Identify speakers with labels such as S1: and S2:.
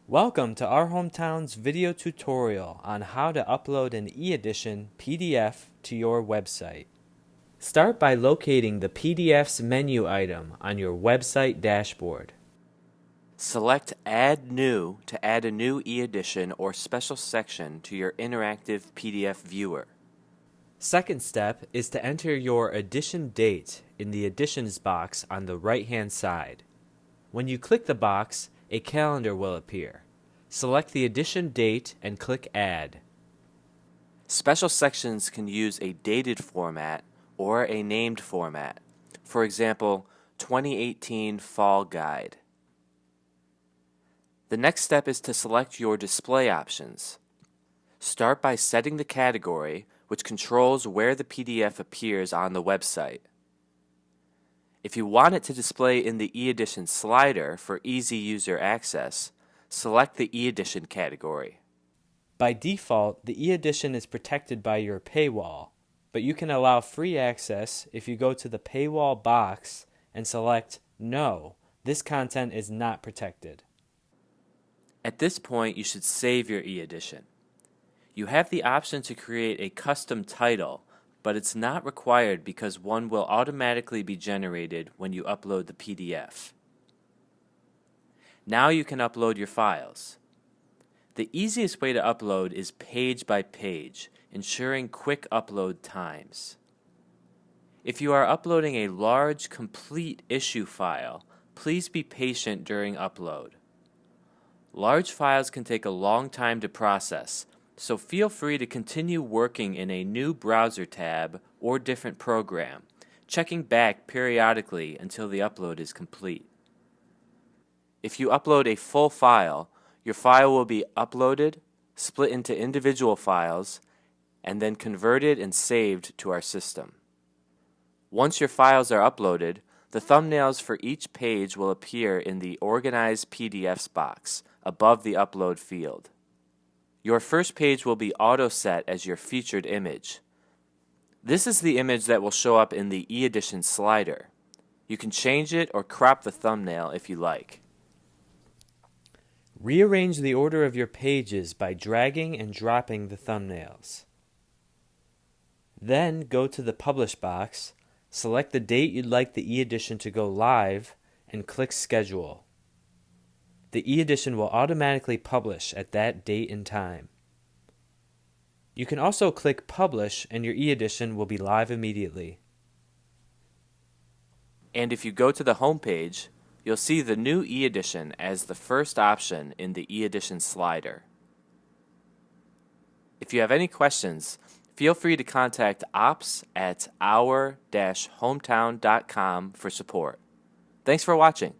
S1: Welcome to our hometown's video tutorial on how to upload an eEdition PDF to your website. Start by locating the PDF's menu item on your website dashboard.
S2: Select Add New to add a new eEdition or special section to your interactive PDF viewer.
S1: Second step is to enter your edition date in the Editions box on the right-hand side. When you click the box, a calendar will appear. Select the edition date and click Add.
S2: Special sections can use a dated format or a named format. For example, 2018 Fall Guide. The next step is to select your display options. Start by setting the category, which controls where the PDF appears on the website. If you want it to display in the eEdition slider for easy user access, select the eEdition category.
S1: By default, the eEdition is protected by your paywall, but you can allow free access if you go to the paywall box and select No, this content is not protected.
S2: At this point, you should save your eEdition. You have the option to create a custom title, but it's not required because one will automatically be generated when you upload the PDF. Now you can upload your files. The easiest way to upload is page by page, ensuring quick upload times. If you are uploading a large, complete issue file, please be patient during upload. Large files can take a long time to process, so feel free to continue working in a new browser tab or different program, checking back periodically until the upload is complete. If you upload a full file, your file will be uploaded, split into individual files, and then converted and saved to our system. Once your files are uploaded, the thumbnails for each page will appear in the Organize PDFs box above the upload field. Your first page will be auto-set as your featured image. This is the image that will show up in the eEdition slider. You can change it or crop the thumbnail if you like.
S1: Rearrange the order of your pages by dragging and dropping the thumbnails. Then go to the Publish box, select the date you'd like the eEdition to go live, and click Schedule. The eEdition will automatically publish at that date and time. You can also click Publish and your eEdition will be live immediately.
S2: And if you go to the home page, you'll see the new eEdition as the first option in the eEdition slider. If you have any questions, feel free to contact ops@our-hometown.com for support. Thanks for watching.